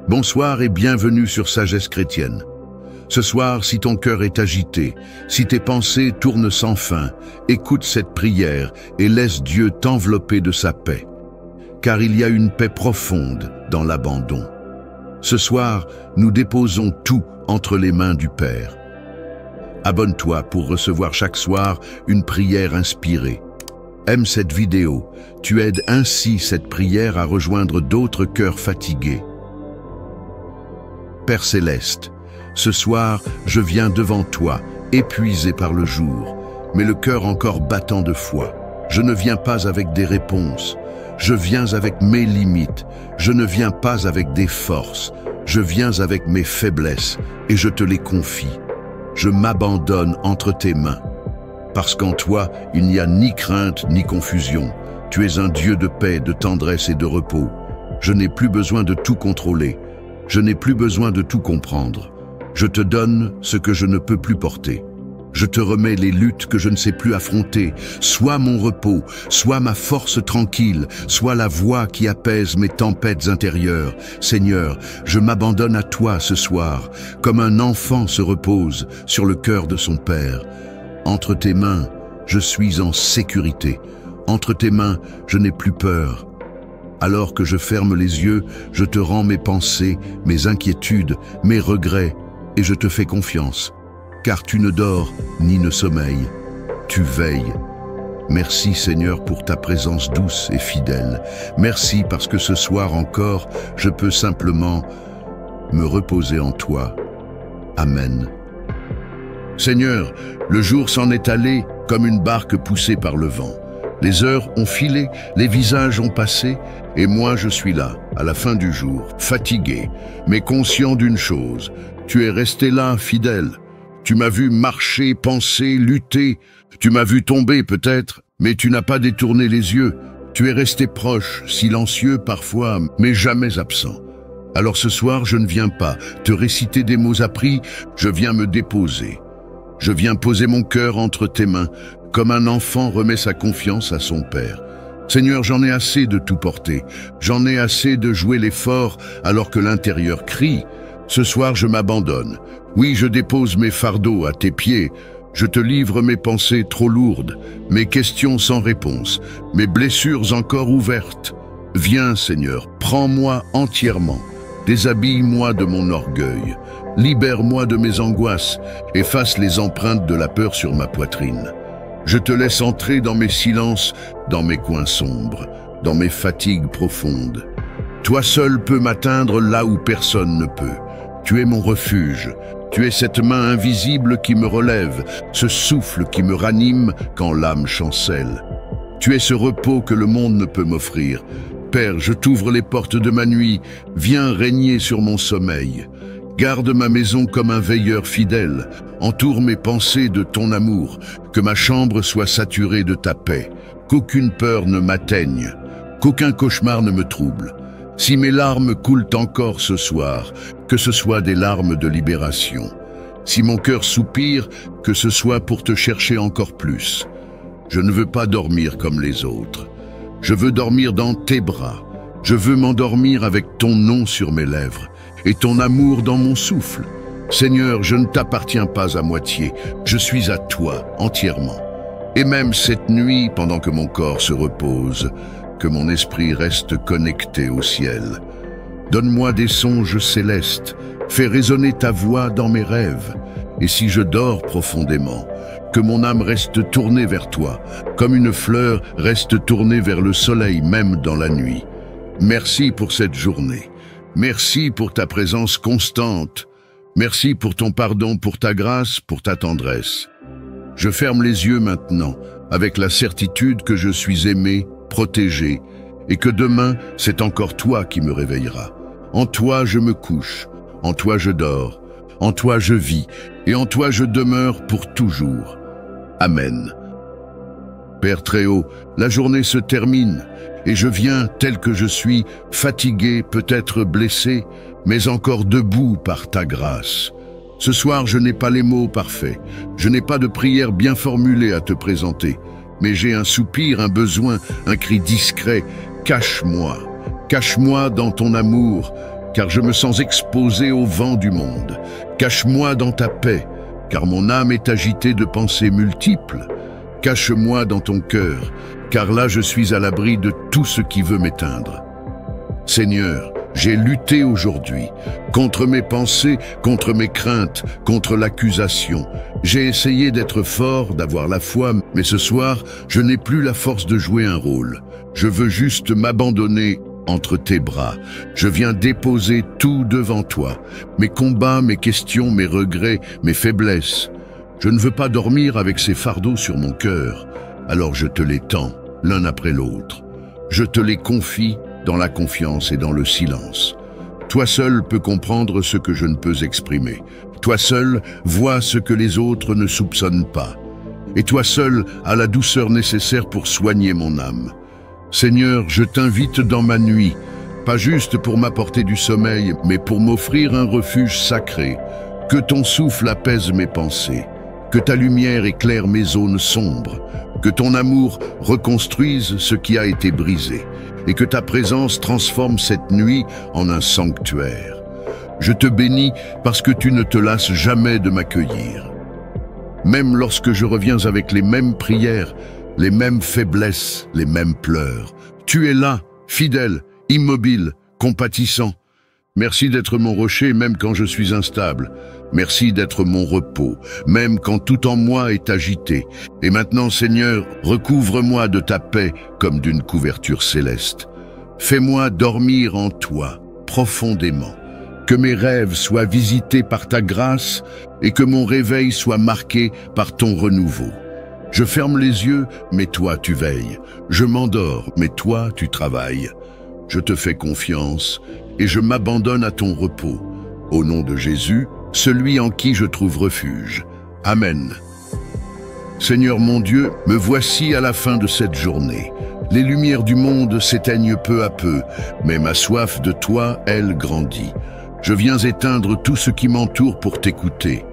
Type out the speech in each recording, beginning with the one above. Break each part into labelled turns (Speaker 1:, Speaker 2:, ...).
Speaker 1: Bonsoir et bienvenue sur Sagesse chrétienne. Ce soir, si ton cœur est agité, si tes pensées tournent sans fin, écoute cette prière et laisse Dieu t'envelopper de sa paix. Car il y a une paix profonde dans l'abandon. Ce soir, nous déposons tout entre les mains du Père. Abonne-toi pour recevoir chaque soir une prière inspirée. Aime cette vidéo, tu aides ainsi cette prière à rejoindre d'autres cœurs fatigués. Père Céleste, ce soir, je viens devant toi, épuisé par le jour, mais le cœur encore battant de foi. Je ne viens pas avec des réponses, je viens avec mes limites, je ne viens pas avec des forces, je viens avec mes faiblesses et je te les confie. Je m'abandonne entre tes mains, parce qu'en toi, il n'y a ni crainte ni confusion. Tu es un Dieu de paix, de tendresse et de repos. Je n'ai plus besoin de tout contrôler. Je n'ai plus besoin de tout comprendre. Je te donne ce que je ne peux plus porter. Je te remets les luttes que je ne sais plus affronter. Sois mon repos, sois ma force tranquille, sois la voix qui apaise mes tempêtes intérieures. Seigneur, je m'abandonne à toi ce soir, comme un enfant se repose sur le cœur de son Père. Entre tes mains, je suis en sécurité. Entre tes mains, je n'ai plus peur. Alors que je ferme les yeux, je te rends mes pensées, mes inquiétudes, mes regrets, et je te fais confiance. Car tu ne dors ni ne sommeilles, tu veilles. Merci Seigneur pour ta présence douce et fidèle. Merci parce que ce soir encore, je peux simplement me reposer en toi. Amen. Seigneur, le jour s'en est allé comme une barque poussée par le vent. Les heures ont filé, les visages ont passé, et moi je suis là, à la fin du jour, fatigué, mais conscient d'une chose, tu es resté là, fidèle. Tu m'as vu marcher, penser, lutter, tu m'as vu tomber peut-être, mais tu n'as pas détourné les yeux. Tu es resté proche, silencieux parfois, mais jamais absent. Alors ce soir, je ne viens pas te réciter des mots appris, je viens me déposer. Je viens poser mon cœur entre tes mains, comme un enfant remet sa confiance à son père. Seigneur, j'en ai assez de tout porter. J'en ai assez de jouer l'effort alors que l'intérieur crie. Ce soir, je m'abandonne. Oui, je dépose mes fardeaux à tes pieds. Je te livre mes pensées trop lourdes, mes questions sans réponse, mes blessures encore ouvertes. Viens, Seigneur, prends-moi entièrement. Déshabille-moi de mon orgueil. Libère-moi de mes angoisses. Efface les empreintes de la peur sur ma poitrine. Je te laisse entrer dans mes silences, dans mes coins sombres, dans mes fatigues profondes. Toi seul peux m'atteindre là où personne ne peut. Tu es mon refuge. Tu es cette main invisible qui me relève, ce souffle qui me ranime quand l'âme chancelle. Tu es ce repos que le monde ne peut m'offrir. Père, je t'ouvre les portes de ma nuit. Viens régner sur mon sommeil. Garde ma maison comme un veilleur fidèle. Entoure mes pensées de ton amour. Que ma chambre soit saturée de ta paix. Qu'aucune peur ne m'atteigne. Qu'aucun cauchemar ne me trouble. Si mes larmes coulent encore ce soir, que ce soit des larmes de libération. Si mon cœur soupire, que ce soit pour te chercher encore plus. Je ne veux pas dormir comme les autres. Je veux dormir dans tes bras. Je veux m'endormir avec ton nom sur mes lèvres et ton amour dans mon souffle. Seigneur, je ne t'appartiens pas à moitié. Je suis à toi entièrement. Et même cette nuit, pendant que mon corps se repose, que mon esprit reste connecté au ciel. Donne-moi des songes célestes, fais résonner ta voix dans mes rêves. Et si je dors profondément, que mon âme reste tournée vers toi, comme une fleur reste tournée vers le soleil même dans la nuit. Merci pour cette journée. Merci pour ta présence constante. Merci pour ton pardon, pour ta grâce, pour ta tendresse. Je ferme les yeux maintenant, avec la certitude que je suis aimé, protégé, et que demain, c'est encore toi qui me réveilleras. En toi je me couche, en toi je dors, en toi je vis, et en toi je demeure pour toujours. Amen. Père très haut, la journée se termine, et je viens tel que je suis, fatigué, peut-être blessé, mais encore debout par ta grâce. Ce soir, je n'ai pas les mots parfaits, je n'ai pas de prière bien formulée à te présenter, mais j'ai un soupir, un besoin, un cri discret. Cache-moi dans ton amour, car je me sens exposé au vent du monde. Cache-moi dans ta paix, car mon âme est agitée de pensées multiples. Cache-moi dans ton cœur, car là je suis à l'abri de tout ce qui veut m'éteindre. Seigneur, j'ai lutté aujourd'hui contre mes pensées, contre mes craintes, contre l'accusation. J'ai essayé d'être fort, d'avoir la foi, mais ce soir, je n'ai plus la force de jouer un rôle. Je veux juste m'abandonner entre tes bras. Je viens déposer tout devant toi. Mes combats, mes questions, mes regrets, mes faiblesses. Je ne veux pas dormir avec ces fardeaux sur mon cœur. Alors je te les tends, l'un après l'autre. Je te les confie dans la confiance et dans le silence. Toi seul peux comprendre ce que je ne peux exprimer. Toi seul vois ce que les autres ne soupçonnent pas. Et toi seul as la douceur nécessaire pour soigner mon âme. Seigneur, je t'invite dans ma nuit, pas juste pour m'apporter du sommeil, mais pour m'offrir un refuge sacré. Que ton souffle apaise mes pensées, que ta lumière éclaire mes zones sombres, que ton amour reconstruise ce qui a été brisé, et que ta présence transforme cette nuit en un sanctuaire. Je te bénis parce que tu ne te lasses jamais de m'accueillir. Même lorsque je reviens avec les mêmes prières, les mêmes faiblesses, les mêmes pleurs, tu es là, fidèle, immobile, compatissant. Merci d'être mon rocher même quand je suis instable. Merci d'être mon repos, même quand tout en moi est agité. Et maintenant, Seigneur, recouvre-moi de ta paix comme d'une couverture céleste. Fais-moi dormir en toi, profondément. Que mes rêves soient visités par ta grâce et que mon réveil soit marqué par ton renouveau. Je ferme les yeux, mais toi tu veilles. Je m'endors, mais toi tu travailles. Je te fais confiance et je m'abandonne à ton repos. Au nom de Jésus, celui en qui je trouve refuge. Amen. Seigneur mon Dieu, me voici à la fin de cette journée. Les lumières du monde s'éteignent peu à peu, mais ma soif de toi, elle, grandit. Je viens éteindre tout ce qui m'entoure pour t'écouter.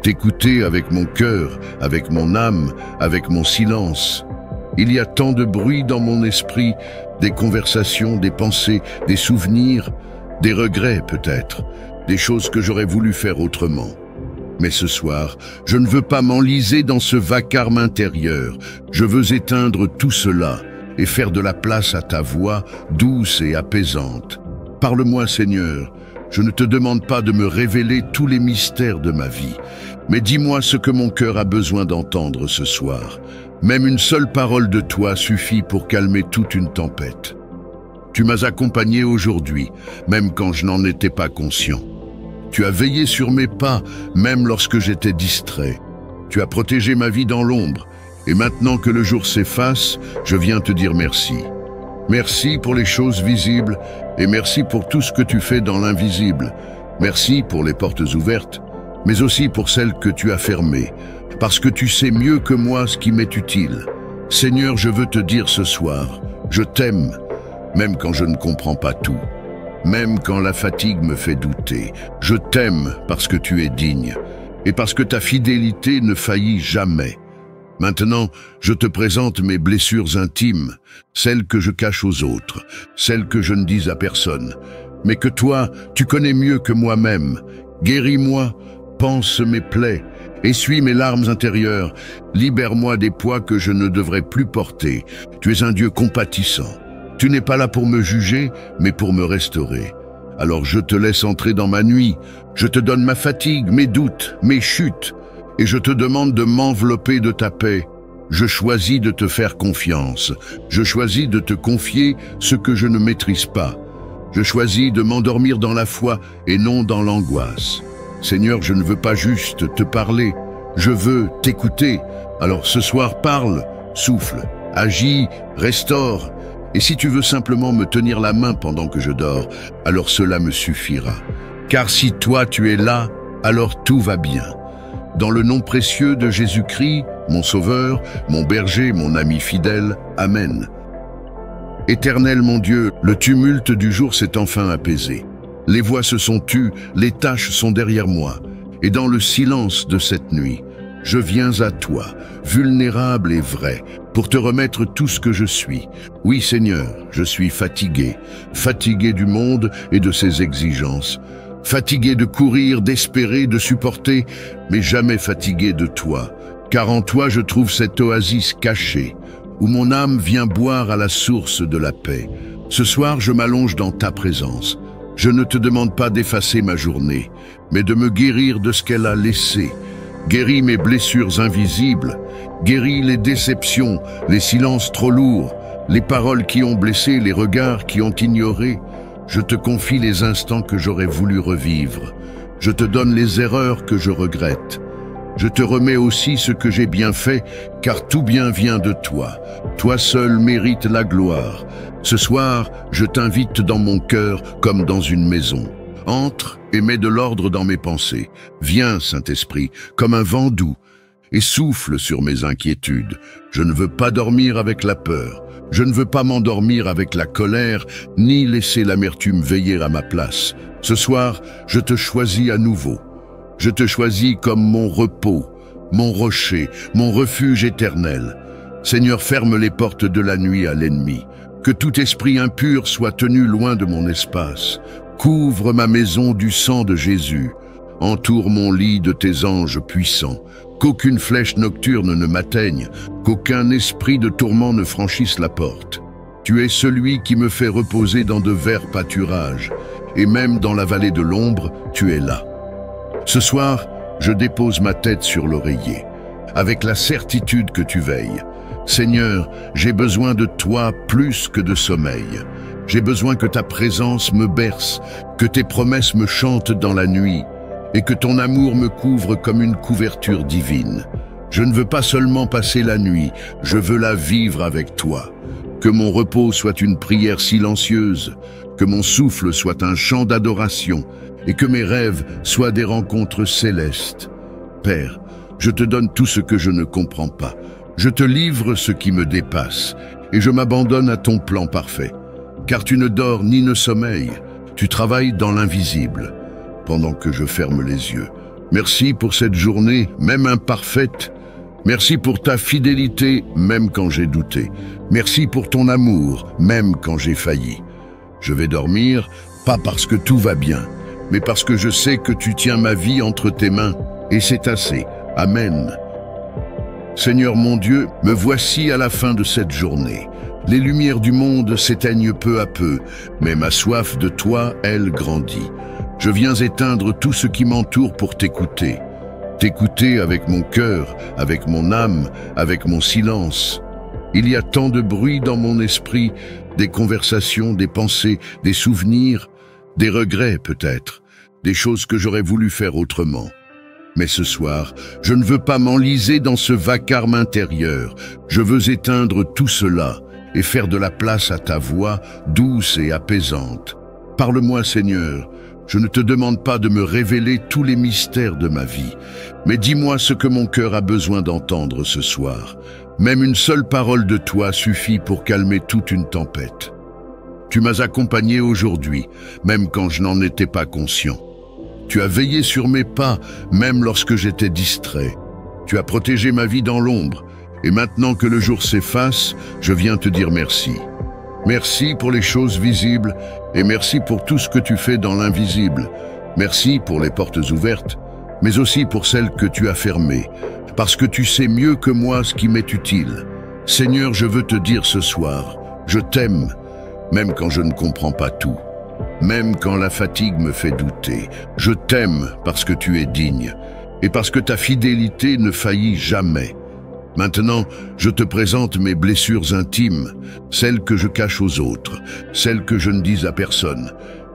Speaker 1: T'écouter avec mon cœur, avec mon âme, avec mon silence. Il y a tant de bruit dans mon esprit, des conversations, des pensées, des souvenirs, des regrets peut-être, des choses que j'aurais voulu faire autrement. Mais ce soir, je ne veux pas m'enliser dans ce vacarme intérieur. Je veux éteindre tout cela et faire de la place à ta voix douce et apaisante. Parle-moi, Seigneur. Je ne te demande pas de me révéler tous les mystères de ma vie, mais dis-moi ce que mon cœur a besoin d'entendre ce soir. Même une seule parole de toi suffit pour calmer toute une tempête. Tu m'as accompagné aujourd'hui, même quand je n'en étais pas conscient. Tu as veillé sur mes pas, même lorsque j'étais distrait. Tu as protégé ma vie dans l'ombre, et maintenant que le jour s'efface, je viens te dire merci. Merci pour les choses visibles et merci pour tout ce que tu fais dans l'invisible. Merci pour les portes ouvertes, mais aussi pour celles que tu as fermées, parce que tu sais mieux que moi ce qui m'est utile. Seigneur, je veux te dire ce soir, je t'aime, même quand je ne comprends pas tout, même quand la fatigue me fait douter. Je t'aime parce que tu es digne et parce que ta fidélité ne faillit jamais. Maintenant, je te présente mes blessures intimes, celles que je cache aux autres, celles que je ne dis à personne, mais que toi, tu connais mieux que moi-même. Guéris-moi, panse mes plaies, essuie mes larmes intérieures, libère-moi des poids que je ne devrais plus porter. Tu es un Dieu compatissant. Tu n'es pas là pour me juger, mais pour me restaurer. Alors je te laisse entrer dans ma nuit, je te donne ma fatigue, mes doutes, mes chutes, et je te demande de m'envelopper de ta paix. Je choisis de te faire confiance. Je choisis de te confier ce que je ne maîtrise pas. Je choisis de m'endormir dans la foi et non dans l'angoisse. Seigneur, je ne veux pas juste te parler. Je veux t'écouter. Alors ce soir, parle, souffle, agis, restaure. Et si tu veux simplement me tenir la main pendant que je dors, alors cela me suffira. Car si toi tu es là, alors tout va bien. Dans le nom précieux de Jésus-Christ, mon Sauveur, mon berger, mon ami fidèle, Amen. Éternel mon Dieu, le tumulte du jour s'est enfin apaisé. Les voix se sont tues, les tâches sont derrière moi. Et dans le silence de cette nuit, je viens à toi, vulnérable et vrai, pour te remettre tout ce que je suis. Oui, Seigneur, je suis fatigué, fatigué du monde et de ses exigences, fatigué de courir, d'espérer, de supporter, mais jamais fatigué de toi, car en toi je trouve cette oasis cachée, où mon âme vient boire à la source de la paix. Ce soir, je m'allonge dans ta présence. Je ne te demande pas d'effacer ma journée, mais de me guérir de ce qu'elle a laissé. Guéris mes blessures invisibles, guéris les déceptions, les silences trop lourds, les paroles qui ont blessé, les regards qui ont ignoré. Je te confie les instants que j'aurais voulu revivre. Je te donne les erreurs que je regrette. Je te remets aussi ce que j'ai bien fait, car tout bien vient de toi. Toi seul mérites la gloire. Ce soir, je t'invite dans mon cœur comme dans une maison. Entre et mets de l'ordre dans mes pensées. Viens, Saint-Esprit, comme un vent doux, et souffle sur mes inquiétudes. Je ne veux pas dormir avec la peur. Je ne veux pas m'endormir avec la colère, ni laisser l'amertume veiller à ma place. Ce soir, je te choisis à nouveau. Je te choisis comme mon repos, mon rocher, mon refuge éternel. Seigneur, ferme les portes de la nuit à l'ennemi. Que tout esprit impur soit tenu loin de mon espace. Couvre ma maison du sang de Jésus. Entoure mon lit de tes anges puissants. Qu'aucune flèche nocturne ne m'atteigne, qu'aucun esprit de tourment ne franchisse la porte. Tu es celui qui me fait reposer dans de verts pâturages, et même dans la vallée de l'ombre, tu es là. Ce soir, je dépose ma tête sur l'oreiller, avec la certitude que tu veilles. Seigneur, j'ai besoin de toi plus que de sommeil. J'ai besoin que ta présence me berce, que tes promesses me chantent dans la nuit, et que ton amour me couvre comme une couverture divine. Je ne veux pas seulement passer la nuit, je veux la vivre avec toi. Que mon repos soit une prière silencieuse, que mon souffle soit un chant d'adoration, et que mes rêves soient des rencontres célestes. Père, je te donne tout ce que je ne comprends pas. Je te livre ce qui me dépasse, et je m'abandonne à ton plan parfait. Car tu ne dors ni ne sommeilles, tu travailles dans l'invisible, pendant que je ferme les yeux. Merci pour cette journée, même imparfaite. Merci pour ta fidélité, même quand j'ai douté. Merci pour ton amour, même quand j'ai failli. Je vais dormir, pas parce que tout va bien, mais parce que je sais que tu tiens ma vie entre tes mains, et c'est assez. Amen. Seigneur mon Dieu, me voici à la fin de cette journée. Les lumières du monde s'éteignent peu à peu, mais ma soif de toi, elle, grandit. Je viens éteindre tout ce qui m'entoure pour t'écouter. T'écouter avec mon cœur, avec mon âme, avec mon silence. Il y a tant de bruit dans mon esprit, des conversations, des pensées, des souvenirs, des regrets peut-être, des choses que j'aurais voulu faire autrement. Mais ce soir, je ne veux pas m'enliser dans ce vacarme intérieur. Je veux éteindre tout cela et faire de la place à ta voix douce et apaisante. Parle-moi, Seigneur. Je ne te demande pas de me révéler tous les mystères de ma vie, mais dis-moi ce que mon cœur a besoin d'entendre ce soir. Même une seule parole de toi suffit pour calmer toute une tempête. Tu m'as accompagné aujourd'hui, même quand je n'en étais pas conscient. Tu as veillé sur mes pas, même lorsque j'étais distrait. Tu as protégé ma vie dans l'ombre, et maintenant que le jour s'efface, je viens te dire merci. Merci pour les choses visibles, et merci pour tout ce que tu fais dans l'invisible. Merci pour les portes ouvertes, mais aussi pour celles que tu as fermées, parce que tu sais mieux que moi ce qui m'est utile. Seigneur, je veux te dire ce soir, je t'aime, même quand je ne comprends pas tout. Même quand la fatigue me fait douter, je t'aime parce que tu es digne et parce que ta fidélité ne faillit jamais. Maintenant, je te présente mes blessures intimes, celles que je cache aux autres, celles que je ne dis à personne,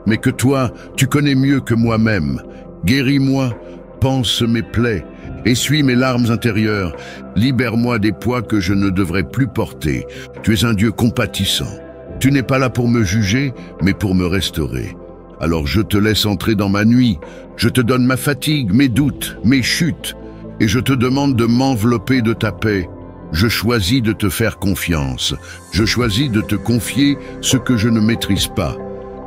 Speaker 1: mais que toi, tu connais mieux que moi-même. Guéris-moi, panse mes plaies, essuie mes larmes intérieures, libère-moi des poids que je ne devrais plus porter. Tu es un Dieu compatissant. Tu n'es pas là pour me juger, mais pour me restaurer. Alors je te laisse entrer dans ma nuit, je te donne ma fatigue, mes doutes, mes chutes, et je te demande de m'envelopper de ta paix. Je choisis de te faire confiance, je choisis de te confier ce que je ne maîtrise pas.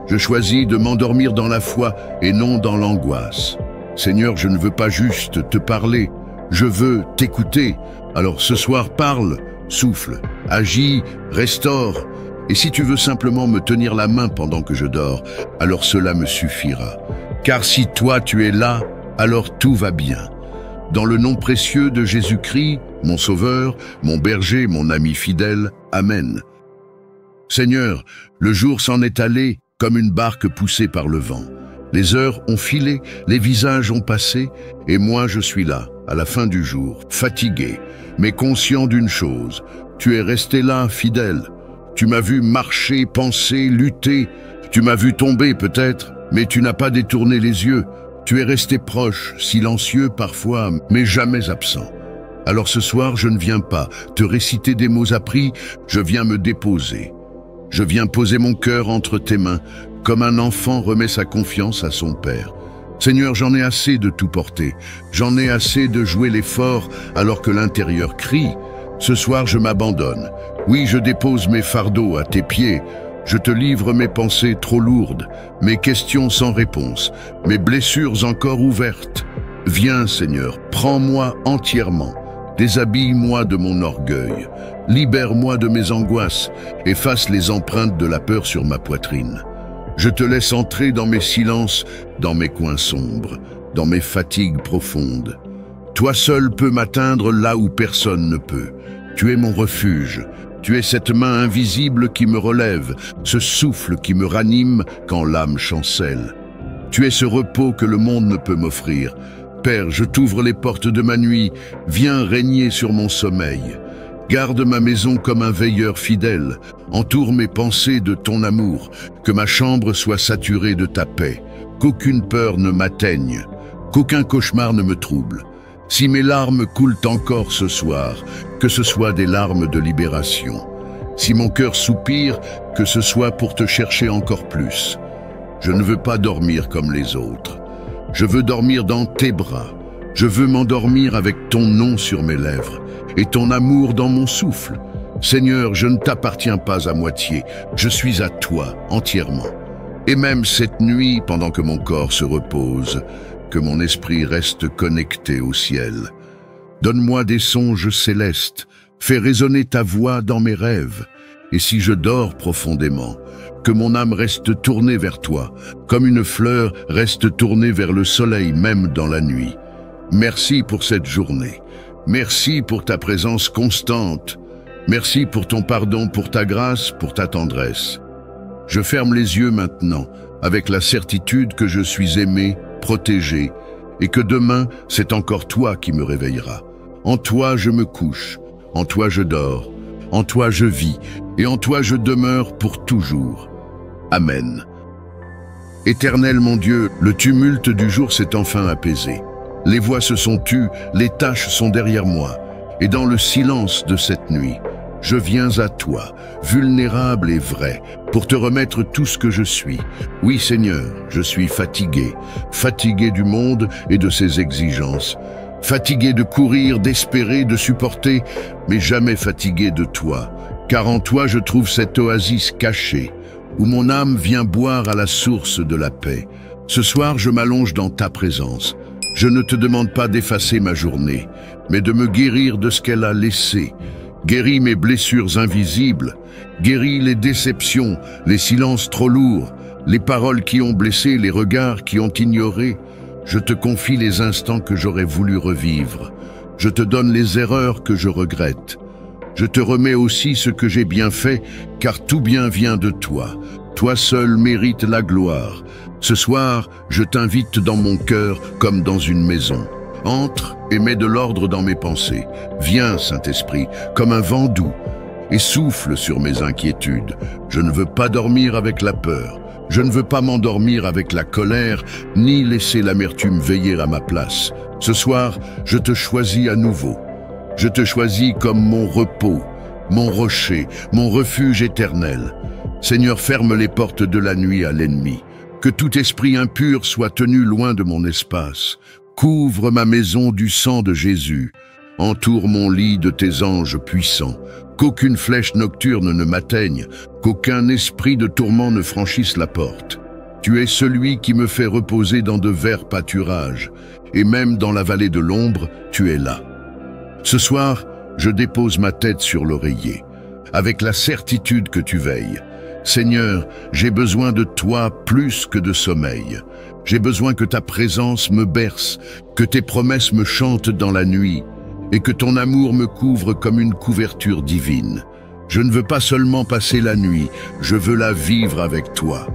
Speaker 1: Je choisis de m'endormir dans la foi et non dans l'angoisse. Seigneur, je ne veux pas juste te parler, je veux t'écouter. Alors ce soir, parle, Souffle, agis, restaure. Et si tu veux simplement me tenir la main pendant que je dors, alors cela me suffira. Car si toi tu es là, alors tout va bien. Dans le nom précieux de Jésus-Christ, mon Sauveur, mon berger, mon ami fidèle, Amen. Seigneur, le jour s'en est allé comme une barque poussée par le vent. Les heures ont filé, les visages ont passé, et moi je suis là, à la fin du jour, fatigué, mais conscient d'une chose, tu es resté là, fidèle. Tu m'as vu marcher, penser, lutter, tu m'as vu tomber peut-être, mais tu n'as pas détourné les yeux. Tu es resté proche, silencieux parfois, mais jamais absent. Alors ce soir, je ne viens pas te réciter des mots appris, je viens me déposer. Je viens poser mon cœur entre tes mains, comme un enfant remet sa confiance à son père. Seigneur, j'en ai assez de tout porter. J'en ai assez de jouer l'effort alors que l'intérieur crie. Ce soir, je m'abandonne. Oui, je dépose mes fardeaux à tes pieds. Je te livre mes pensées trop lourdes, mes questions sans réponse, mes blessures encore ouvertes. Viens, Seigneur, prends-moi entièrement. Déshabille-moi de mon orgueil. Libère-moi de mes angoisses. Efface les empreintes de la peur sur ma poitrine. Je te laisse entrer dans mes silences, dans mes coins sombres, dans mes fatigues profondes. Toi seul peux m'atteindre là où personne ne peut. Tu es mon refuge. Tu es cette main invisible qui me relève, ce souffle qui me ranime quand l'âme chancelle. Tu es ce repos que le monde ne peut m'offrir. Père, je t'ouvre les portes de ma nuit. Viens régner sur mon sommeil. Garde ma maison comme un veilleur fidèle. Entoure mes pensées de ton amour. Que ma chambre soit saturée de ta paix. Qu'aucune peur ne m'atteigne. Qu'aucun cauchemar ne me trouble. Si mes larmes coulent encore ce soir, que ce soit des larmes de libération. Si mon cœur soupire, que ce soit pour te chercher encore plus. Je ne veux pas dormir comme les autres. Je veux dormir dans tes bras. Je veux m'endormir avec ton nom sur mes lèvres et ton amour dans mon souffle. Seigneur, je ne t'appartiens pas à moitié. Je suis à toi entièrement. Et même cette nuit, pendant que mon corps se repose, que mon esprit reste connecté au ciel. Donne-moi des songes célestes, fais résonner ta voix dans mes rêves. Et si je dors profondément, que mon âme reste tournée vers toi, comme une fleur reste tournée vers le soleil même dans la nuit. Merci pour cette journée. Merci pour ta présence constante. Merci pour ton pardon, pour ta grâce, pour ta tendresse. Je ferme les yeux maintenant, avec la certitude que je suis aimé, protégé, et que demain, c'est encore toi qui me réveilleras. En toi je me couche, en toi je dors, en toi je vis, et en toi je demeure pour toujours. Amen. Éternel mon Dieu, le tumulte du jour s'est enfin apaisé. Les voix se sont tues, les tâches sont derrière moi, et dans le silence de cette nuit, je viens à toi, vulnérable et vrai, pour te remettre tout ce que je suis. Oui Seigneur, je suis fatigué, fatigué du monde et de ses exigences, fatigué de courir, d'espérer, de supporter, mais jamais fatigué de toi, car en toi je trouve cette oasis cachée, où mon âme vient boire à la source de la paix. Ce soir, je m'allonge dans ta présence. Je ne te demande pas d'effacer ma journée, mais de me guérir de ce qu'elle a laissé. Guéris mes blessures invisibles, guéris les déceptions, les silences trop lourds, les paroles qui ont blessé, les regards qui ont ignoré. Je te confie les instants que j'aurais voulu revivre. Je te donne les erreurs que je regrette. Je te remets aussi ce que j'ai bien fait, car tout bien vient de toi. Toi seul mérites la gloire. Ce soir, je t'invite dans mon cœur comme dans une maison. Entre et mets de l'ordre dans mes pensées. Viens, Saint-Esprit, comme un vent doux, et souffle sur mes inquiétudes. Je ne veux pas dormir avec la peur. Je ne veux pas m'endormir avec la colère, ni laisser l'amertume veiller à ma place. Ce soir, je te choisis à nouveau. Je te choisis comme mon repos, mon rocher, mon refuge éternel. Seigneur, ferme les portes de la nuit à l'ennemi. Que tout esprit impur soit tenu loin de mon espace. Couvre ma maison du sang de Jésus. Entoure mon lit de tes anges puissants. Qu'aucune flèche nocturne ne m'atteigne, qu'aucun esprit de tourment ne franchisse la porte. Tu es celui qui me fait reposer dans de verts pâturages, et même dans la vallée de l'ombre, tu es là. Ce soir, je dépose ma tête sur l'oreiller, avec la certitude que tu veilles. Seigneur, j'ai besoin de toi plus que de sommeil. J'ai besoin que ta présence me berce, que tes promesses me chantent dans la nuit, et que ton amour me couvre comme une couverture divine. Je ne veux pas seulement passer la nuit, je veux la vivre avec toi.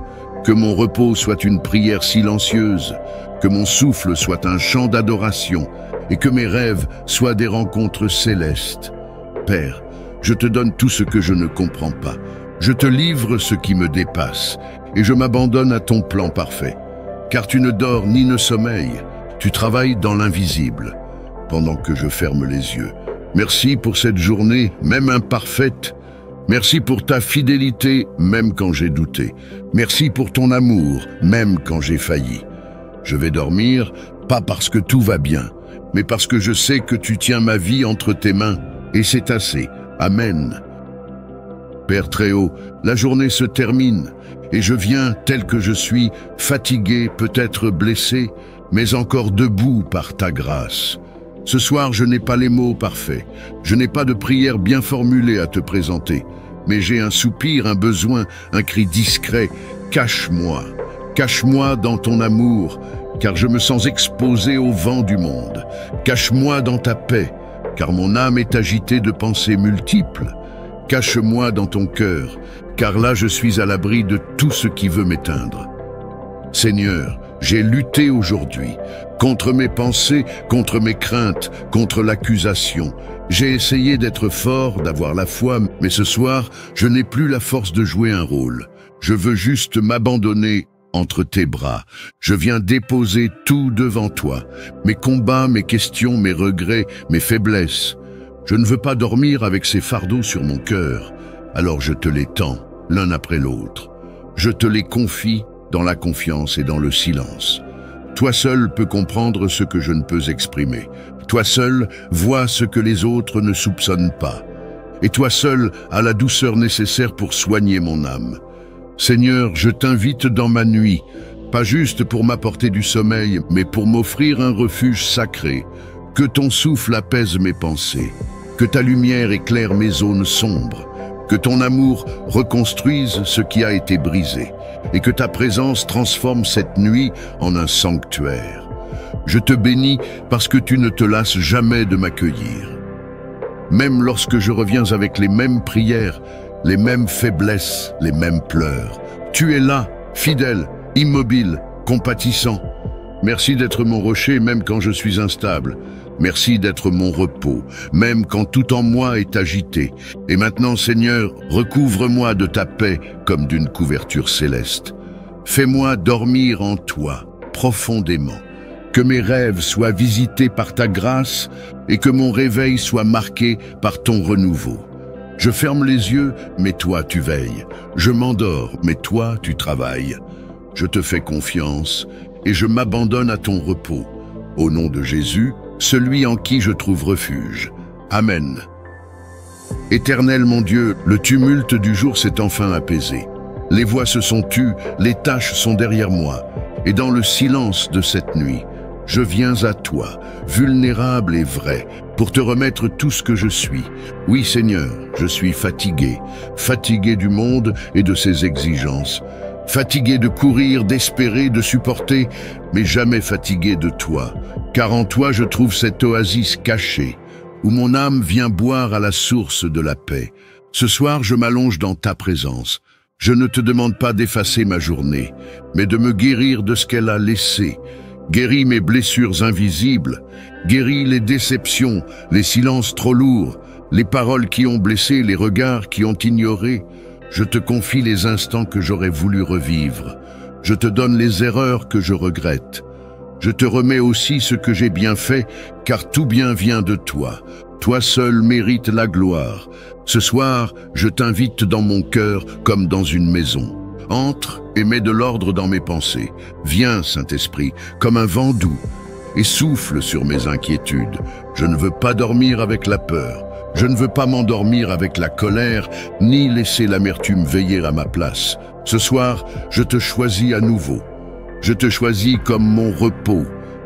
Speaker 1: Que mon repos soit une prière silencieuse, que mon souffle soit un chant d'adoration, et que mes rêves soient des rencontres célestes. Père, je te donne tout ce que je ne comprends pas. Je te livre ce qui me dépasse, et je m'abandonne à ton plan parfait. Car tu ne dors ni ne sommeilles, tu travailles dans l'invisible, pendant que je ferme les yeux. Merci pour cette journée, même imparfaite. Merci pour ta fidélité, même quand j'ai douté. Merci pour ton amour, même quand j'ai failli. Je vais dormir, pas parce que tout va bien, mais parce que je sais que tu tiens ma vie entre tes mains, et c'est assez. Amen. Père très haut, la journée se termine, et je viens tel que je suis, fatigué, peut-être blessé, mais encore debout par ta grâce. Ce soir, je n'ai pas les mots parfaits, je n'ai pas de prière bien formulée à te présenter, mais j'ai un soupir, un besoin, un cri discret. Cache-moi, cache-moi dans ton amour, car je me sens exposé au vent du monde. Cache-moi dans ta paix, car mon âme est agitée de pensées multiples. Cache-moi dans ton cœur, car là je suis à l'abri de tout ce qui veut m'éteindre. Seigneur, j'ai lutté aujourd'hui, contre mes pensées, contre mes craintes, contre l'accusation. J'ai essayé d'être fort, d'avoir la foi, mais ce soir, je n'ai plus la force de jouer un rôle. Je veux juste m'abandonner entre tes bras. Je viens déposer tout devant toi, mes combats, mes questions, mes regrets, mes faiblesses. Je ne veux pas dormir avec ces fardeaux sur mon cœur, alors je te les tends, l'un après l'autre. Je te les confie dans la confiance et dans le silence. Toi seul peux comprendre ce que je ne peux exprimer. Toi seul vois ce que les autres ne soupçonnent pas. Et toi seul as la douceur nécessaire pour soigner mon âme. Seigneur, je t'invite dans ma nuit, pas juste pour m'apporter du sommeil, mais pour m'offrir un refuge sacré. Que ton souffle apaise mes pensées, que ta lumière éclaire mes zones sombres, que ton amour reconstruise ce qui a été brisé, et que ta présence transforme cette nuit en un sanctuaire. Je te bénis parce que tu ne te lasses jamais de m'accueillir. Même lorsque je reviens avec les mêmes prières, les mêmes faiblesses, les mêmes pleurs, tu es là, fidèle, immobile, compatissant. Merci d'être mon rocher même quand je suis instable. Merci d'être mon repos, même quand tout en moi est agité. Et maintenant, Seigneur, recouvre-moi de ta paix comme d'une couverture céleste. Fais-moi dormir en toi, profondément. Que mes rêves soient visités par ta grâce et que mon réveil soit marqué par ton renouveau. Je ferme les yeux, mais toi tu veilles. Je m'endors, mais toi tu travailles. Je te fais confiance et je m'abandonne à ton repos. Au nom de Jésus, celui en qui je trouve refuge. Amen. Éternel mon Dieu, le tumulte du jour s'est enfin apaisé. Les voix se sont tues, les tâches sont derrière moi. Et dans le silence de cette nuit, je viens à toi, vulnérable et vrai, pour te remettre tout ce que je suis. Oui Seigneur, je suis fatigué, fatigué du monde et de ses exigences. Fatigué de courir, d'espérer, de supporter, mais jamais fatigué de toi. Car en toi je trouve cette oasis cachée, où mon âme vient boire à la source de la paix. Ce soir je m'allonge dans ta présence. Je ne te demande pas d'effacer ma journée, mais de me guérir de ce qu'elle a laissé. Guéris mes blessures invisibles, guéris les déceptions, les silences trop lourds, les paroles qui ont blessé, les regards qui ont ignoré. Je te confie les instants que j'aurais voulu revivre. Je te donne les erreurs que je regrette. Je te remets aussi ce que j'ai bien fait, car tout bien vient de toi. Toi seul mérites la gloire. Ce soir, je t'invite dans mon cœur comme dans une maison. Entre et mets de l'ordre dans mes pensées. Viens, Saint-Esprit, comme un vent doux, et souffle sur mes inquiétudes. Je ne veux pas dormir avec la peur. Je ne veux pas m'endormir avec la colère, ni laisser l'amertume veiller à ma place. Ce soir, je te choisis à nouveau. Je te choisis comme mon repos,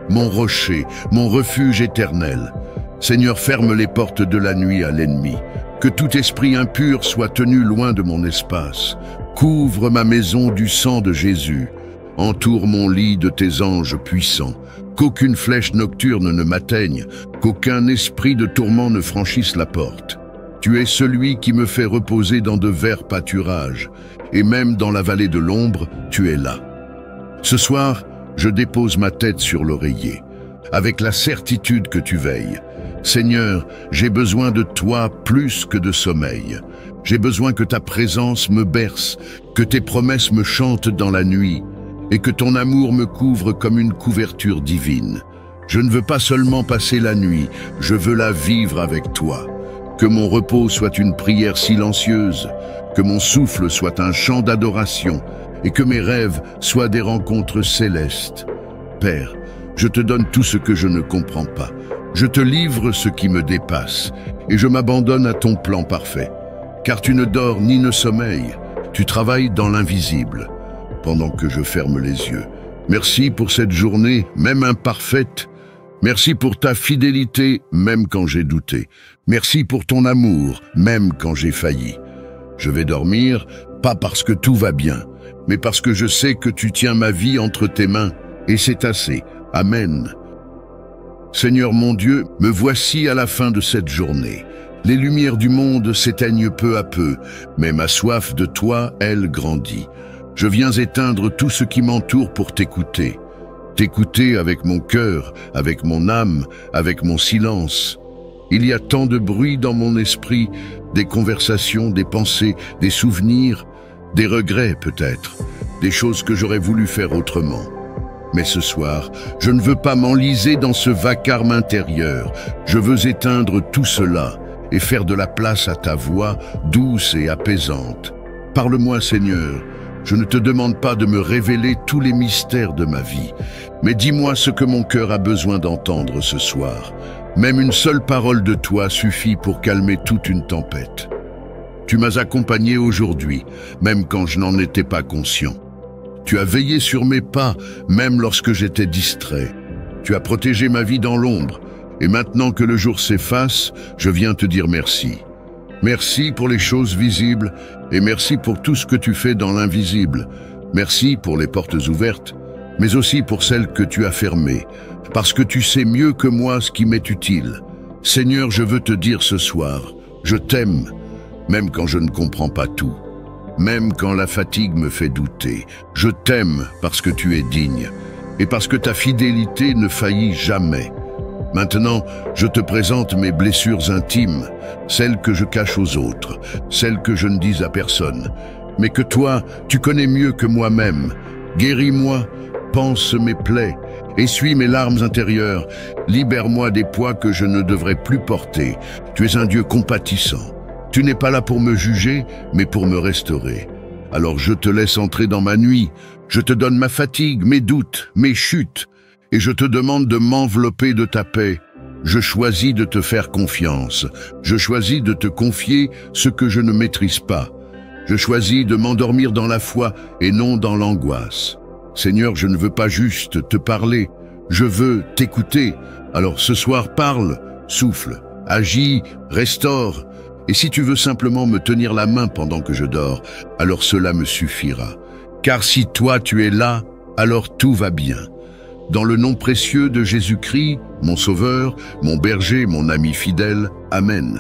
Speaker 1: mon rocher, mon refuge éternel. Seigneur, ferme les portes de la nuit à l'ennemi. Que tout esprit impur soit tenu loin de mon espace. Couvre ma maison du sang de Jésus. Entoure mon lit de tes anges puissants. Qu'aucune flèche nocturne ne m'atteigne, qu'aucun esprit de tourment ne franchisse la porte. Tu es celui qui me fait reposer dans de verts pâturages, et même dans la vallée de l'ombre, tu es là. Ce soir, je dépose ma tête sur l'oreiller, avec la certitude que tu veilles. Seigneur, j'ai besoin de toi plus que de sommeil. J'ai besoin que ta présence me berce, que tes promesses me chantent dans la nuit, et que ton amour me couvre comme une couverture divine. Je ne veux pas seulement passer la nuit, je veux la vivre avec toi. Que mon repos soit une prière silencieuse, que mon souffle soit un chant d'adoration, et que mes rêves soient des rencontres célestes. Père, je te donne tout ce que je ne comprends pas. Je te livre ce qui me dépasse, et je m'abandonne à ton plan parfait. Car tu ne dors ni ne sommeilles, tu travailles dans l'invisible, pendant que je ferme les yeux. Merci pour cette journée, même imparfaite. Merci pour ta fidélité, même quand j'ai douté. Merci pour ton amour, même quand j'ai failli. Je vais dormir, pas parce que tout va bien, mais parce que je sais que tu tiens ma vie entre tes mains, et c'est assez. Amen. Seigneur mon Dieu, me voici à la fin de cette journée. Les lumières du monde s'éteignent peu à peu, mais ma soif de toi, elle, grandit. Je viens éteindre tout ce qui m'entoure pour t'écouter. T'écouter avec mon cœur, avec mon âme, avec mon silence. Il y a tant de bruit dans mon esprit, des conversations, des pensées, des souvenirs, des regrets peut-être, des choses que j'aurais voulu faire autrement. Mais ce soir, je ne veux pas m'enliser dans ce vacarme intérieur. Je veux éteindre tout cela et faire de la place à ta voix douce et apaisante. Parle-moi, Seigneur. Je ne te demande pas de me révéler tous les mystères de ma vie, mais dis-moi ce que mon cœur a besoin d'entendre ce soir. Même une seule parole de toi suffit pour calmer toute une tempête. Tu m'as accompagné aujourd'hui, même quand je n'en étais pas conscient. Tu as veillé sur mes pas, même lorsque j'étais distrait. Tu as protégé ma vie dans l'ombre, et maintenant que le jour s'efface, je viens te dire merci. Merci pour les choses visibles et merci pour tout ce que tu fais dans l'invisible. Merci pour les portes ouvertes, mais aussi pour celles que tu as fermées, parce que tu sais mieux que moi ce qui m'est utile. Seigneur, je veux te dire ce soir, je t'aime, même quand je ne comprends pas tout, même quand la fatigue me fait douter. Je t'aime parce que tu es digne et parce que ta fidélité ne faillit jamais. Maintenant, je te présente mes blessures intimes, celles que je cache aux autres, celles que je ne dis à personne, mais que toi, tu connais mieux que moi-même. Guéris-moi, panse mes plaies, essuie mes larmes intérieures, libère-moi des poids que je ne devrais plus porter. Tu es un Dieu compatissant. Tu n'es pas là pour me juger, mais pour me restaurer. Alors je te laisse entrer dans ma nuit, je te donne ma fatigue, mes doutes, mes chutes, et je te demande de m'envelopper de ta paix. Je choisis de te faire confiance. Je choisis de te confier ce que je ne maîtrise pas. Je choisis de m'endormir dans la foi et non dans l'angoisse. Seigneur, je ne veux pas juste te parler, je veux t'écouter. Alors ce soir, parle, souffle, agis, restaure. Et si tu veux simplement me tenir la main pendant que je dors, alors cela me suffira. Car si toi tu es là, alors tout va bien. Dans le nom précieux de Jésus-Christ, mon Sauveur, mon berger, mon ami fidèle, Amen.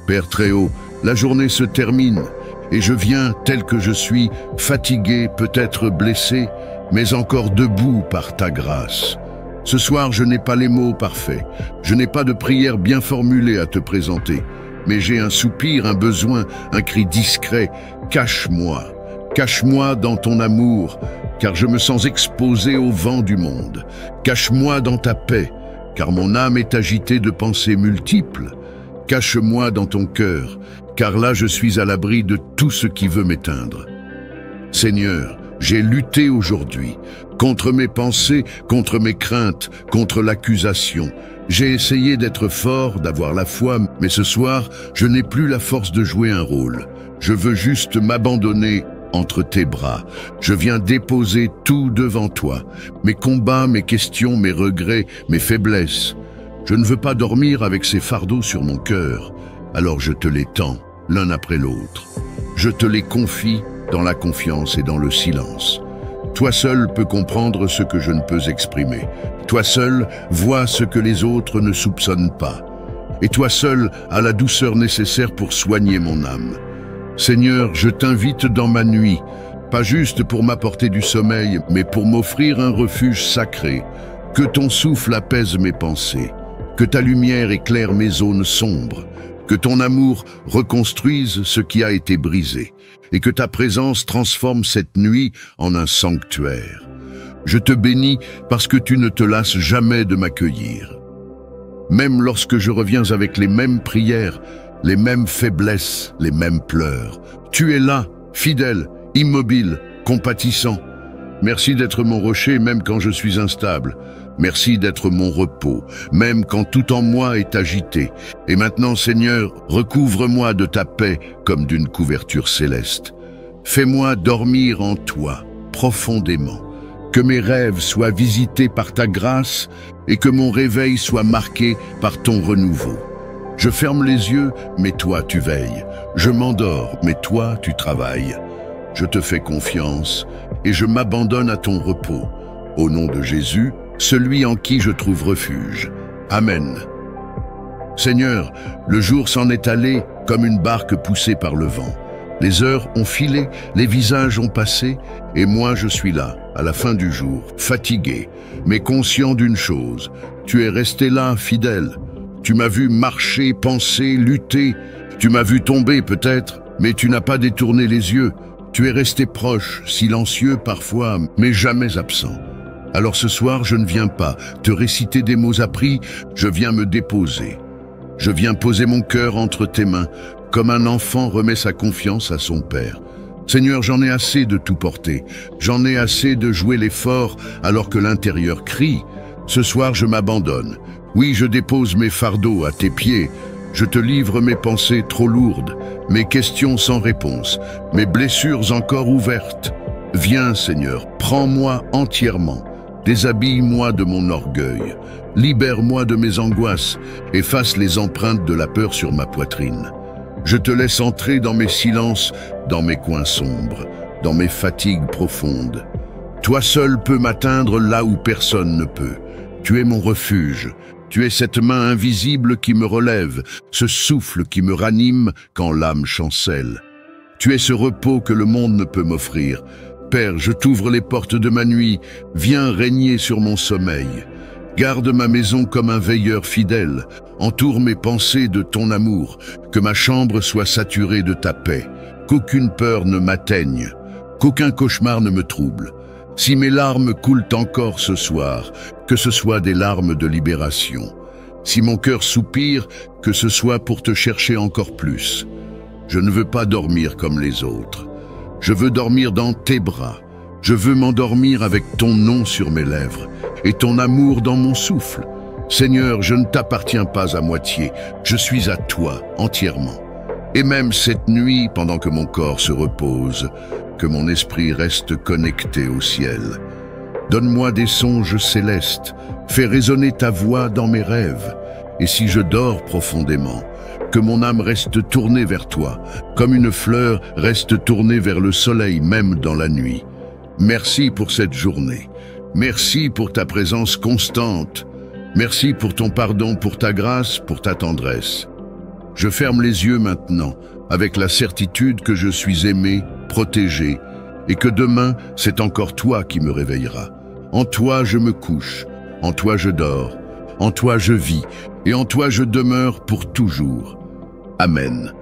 Speaker 1: Père très haut, la journée se termine, et je viens tel que je suis, fatigué, peut-être blessé, mais encore debout par ta grâce. Ce soir, je n'ai pas les mots parfaits, je n'ai pas de prière bien formulée à te présenter, mais j'ai un soupir, un besoin, un cri discret. Cache-moi, cache-moi dans ton amour, car je me sens exposé au vent du monde. Cache-moi dans ta paix, car mon âme est agitée de pensées multiples. Cache-moi dans ton cœur, car là je suis à l'abri de tout ce qui veut m'éteindre. Seigneur, j'ai lutté aujourd'hui, contre mes pensées, contre mes craintes, contre l'accusation. J'ai essayé d'être fort, d'avoir la foi, mais ce soir, je n'ai plus la force de jouer un rôle. Je veux juste m'abandonner entre tes bras. Je viens déposer tout devant toi, mes combats, mes questions, mes regrets, mes faiblesses. Je ne veux pas dormir avec ces fardeaux sur mon cœur, alors je te les tends, l'un après l'autre. Je te les confie dans la confiance et dans le silence. Toi seul peux comprendre ce que je ne peux exprimer. Toi seul vois ce que les autres ne soupçonnent pas. Et toi seul as la douceur nécessaire pour soigner mon âme. Seigneur, je t'invite dans ma nuit, pas juste pour m'apporter du sommeil, mais pour m'offrir un refuge sacré. Que ton souffle apaise mes pensées, que ta lumière éclaire mes zones sombres, que ton amour reconstruise ce qui a été brisé, et que ta présence transforme cette nuit en un sanctuaire. Je te bénis parce que tu ne te lasses jamais de m'accueillir. Même lorsque je reviens avec les mêmes prières, les mêmes faiblesses, les mêmes pleurs, tu es là, fidèle, immobile, compatissant. Merci d'être mon rocher même quand je suis instable. Merci d'être mon repos, même quand tout en moi est agité. Et maintenant, Seigneur, recouvre-moi de ta paix comme d'une couverture céleste. Fais-moi dormir en toi, profondément. Que mes rêves soient visités par ta grâce et que mon réveil soit marqué par ton renouveau. Je ferme les yeux, mais toi tu veilles. Je m'endors, mais toi tu travailles. Je te fais confiance et je m'abandonne à ton repos. Au nom de Jésus, celui en qui je trouve refuge. Amen. Seigneur, le jour s'en est allé comme une barque poussée par le vent. Les heures ont filé, les visages ont passé, et moi je suis là, à la fin du jour, fatigué, mais conscient d'une chose, tu es resté là, fidèle. Tu m'as vu marcher, penser, lutter, tu m'as vu tomber peut-être, mais tu n'as pas détourné les yeux. Tu es resté proche, silencieux parfois, mais jamais absent. Alors ce soir, je ne viens pas te réciter des mots appris, je viens me déposer. Je viens poser mon cœur entre tes mains, comme un enfant remet sa confiance à son père. Seigneur, j'en ai assez de tout porter. J'en ai assez de jouer l'effort alors que l'intérieur crie. Ce soir, je m'abandonne. Oui, je dépose mes fardeaux à tes pieds. Je te livre mes pensées trop lourdes, mes questions sans réponse, mes blessures encore ouvertes. Viens, Seigneur, prends-moi entièrement. Déshabille-moi de mon orgueil. Libère-moi de mes angoisses. Efface les empreintes de la peur sur ma poitrine. Je te laisse entrer dans mes silences, dans mes coins sombres, dans mes fatigues profondes. Toi seul peux m'atteindre là où personne ne peut. Tu es mon refuge. Tu es cette main invisible qui me relève, ce souffle qui me ranime quand l'âme chancelle. Tu es ce repos que le monde ne peut m'offrir. Père, je t'ouvre les portes de ma nuit. Viens régner sur mon sommeil. Garde ma maison comme un veilleur fidèle. Entoure mes pensées de ton amour. Que ma chambre soit saturée de ta paix. Qu'aucune peur ne m'atteigne. Qu'aucun cauchemar ne me trouble. Si mes larmes coulent encore ce soir, que ce soit des larmes de libération. Si mon cœur soupire, que ce soit pour te chercher encore plus. Je ne veux pas dormir comme les autres. Je veux dormir dans tes bras. Je veux m'endormir avec ton nom sur mes lèvres et ton amour dans mon souffle. Seigneur, je ne t'appartiens pas à moitié. Je suis à toi entièrement. Et même cette nuit, pendant que mon corps se repose, que mon esprit reste connecté au ciel. Donne-moi des songes célestes, fais résonner ta voix dans mes rêves. Et si je dors profondément, que mon âme reste tournée vers toi, comme une fleur reste tournée vers le soleil même dans la nuit. Merci pour cette journée. Merci pour ta présence constante. Merci pour ton pardon, pour ta grâce, pour ta tendresse. Je ferme les yeux maintenant, avec la certitude que je suis aimé, protégé, et que demain, c'est encore toi qui me réveilleras. En toi je me couche, en toi je dors, en toi je vis, et en toi je demeure pour toujours. Amen.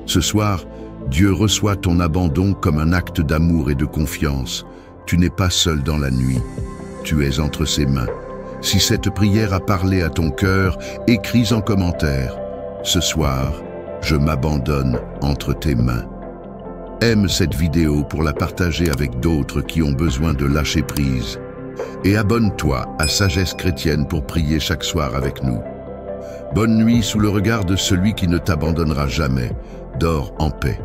Speaker 1: Ce soir, Dieu reçoit ton abandon comme un acte d'amour et de confiance. Tu n'es pas seul dans la nuit, tu es entre ses mains. Si cette prière a parlé à ton cœur, écris en commentaire. Ce soir, je m'abandonne entre tes mains. Aime cette vidéo pour la partager avec d'autres qui ont besoin de lâcher prise. Et abonne-toi à Sagesse Chrétienne pour prier chaque soir avec nous. Bonne nuit sous le regard de celui qui ne t'abandonnera jamais. Dors en paix.